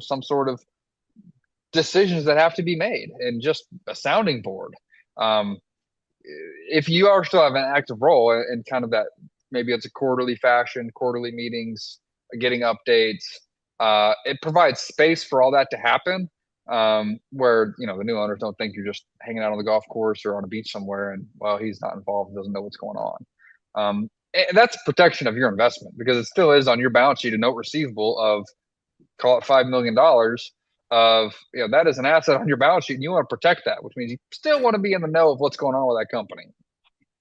some sort of decisions that have to be made and just a sounding board. Um, if you are still have an active role in kind of that, maybe it's a quarterly fashion, quarterly meetings, getting updates. It provides space for all that to happen, where the new owners don't think you're just hanging out on the golf course or on a beach somewhere, and well, he's not involved, doesn't know what's going on. And that's protection of your investment because it still is on your balance sheet a note receivable of call it $5 million of that is an asset on your balance sheet and you want to protect that, which means you still want to be in the know of what's going on with that company.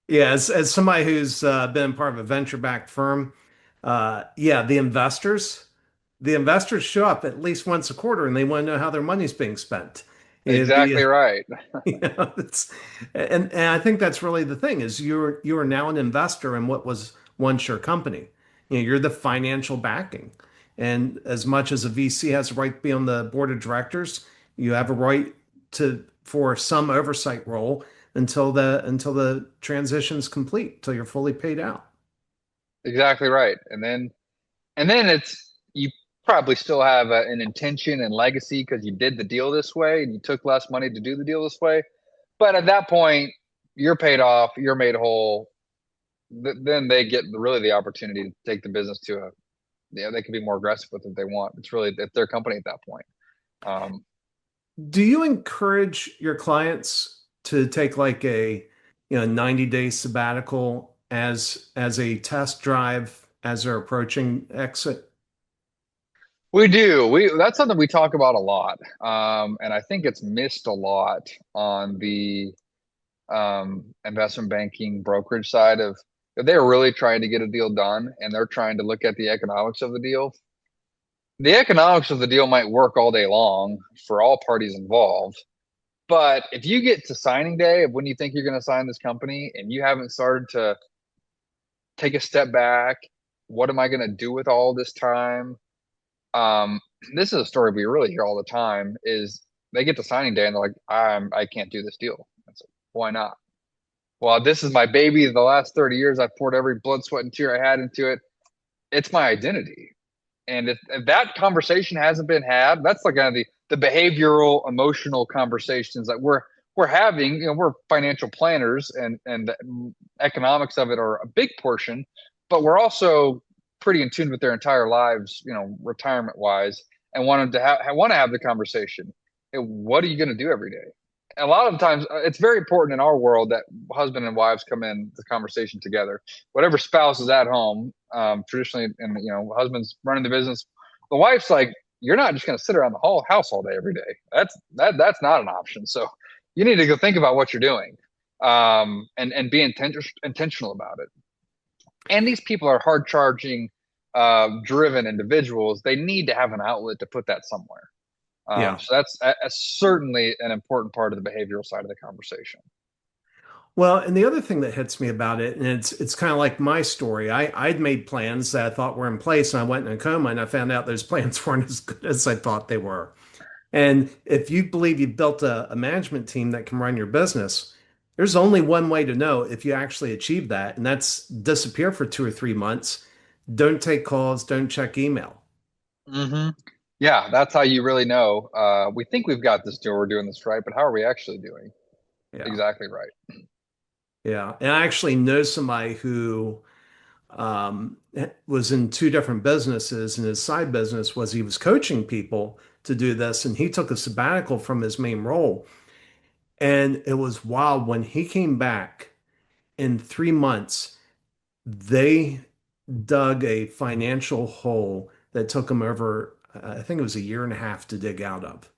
Yeah, as somebody who's been part of a venture-backed firm, yeah, the investors show up at least once a quarter and they want to know how their money's being spent. Yeah, Exactly right. it's, and I think that's really the thing is you are now an investor in what was once your company. You're the financial backing. And as much as a VC has a right to be on the board of directors, you have a right to for some oversight role until the transition is complete, until you're fully paid out. Exactly right. And then it's you probably still have an intention and legacy because you did the deal this way and you took less money to do the deal this way. But at that point, you're paid off, you're made whole. Then they get really the opportunity to take the business to a they can be more aggressive with it if they want. It's their company at that point. Um, Do you encourage your clients to take like a 90-day sabbatical as a test drive as they're approaching exit? we do. We That's something we talk about a lot, and I think it's missed a lot on the investment banking brokerage side of they're really trying to get a deal done and they're trying to look at the economics of the deal. The economics of the deal might work all day long for all parties involved, but if you get to signing day of when you think you're going to sign this company and you haven't started to take a step back, what am I going to do with all this time? Um, this is a story we really hear all the time is they get to signing day and they're like, I can't do this deal. I said, why not? Well, this is my baby. The last 30 years, I've poured every blood, sweat, and tear I had into it. It's my identity. And if that conversation hasn't been had, that's like kind of the behavioral, emotional conversations that we're having. We're financial planners, and the economics of it are a big portion, but we're also pretty in tune with their entire lives, retirement wise, and want to have the conversation. What are you going to do every day? A lot of times, it's very important in our world that husband and wives come in the conversation together. Whatever spouse is at home, traditionally, and husband's running the business, the wife's like, you're not just going to sit around the whole house all day every day. That's not an option. So you need to go think about what you're doing, and be intentional about it. And these people are hard charging, driven individuals. They need to have an outlet to put that somewhere. Yeah. So that's certainly an important part of the behavioral side of the conversation. Well, and the other thing that hits me about it, and it's kind of like my story. I'd made plans that I thought were in place, and I went in a coma, and I found out those plans weren't as good as I thought they were. And if you believe you've built a management team that can run your business, there's only one way to know if you actually achieve that, and that's disappear for 2 or 3 months. Don't take calls, don't check email. Hmm. Yeah, that's how you really know. We think we've got this deal, we're doing this right, but how are we actually doing? Yeah. Exactly right. Yeah. And I actually know somebody who was in two different businesses, and his side business was he was coaching people to do this, and he took a sabbatical from his main role. And it was wild when he came back in 3 months, they dug a financial hole that took him over, I think it was a year and a half to dig out of.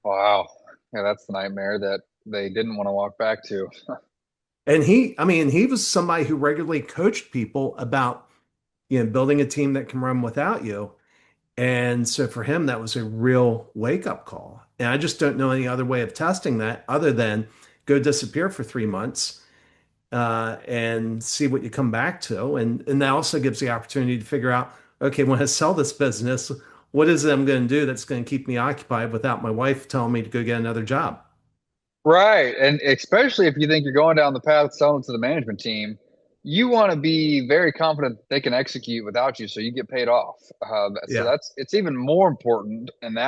Wow. Yeah, that's the nightmare that they didn't want to walk back to. And I mean, he was somebody who regularly coached people about, building a team that can run without you. And so for him, that was a real wake up call. And I just don't know any other way of testing that other than go disappear for 3 months, and see what you come back to. And that also gives the opportunity to figure out, okay, when I sell this business, what is it I'm going to do that's going to keep me occupied without my wife telling me to go get another job? Right. And especially if you think you're going down the path selling to the management team, you want to be very confident they can execute without you, so you get paid off. So Yeah. that's it's even more important in that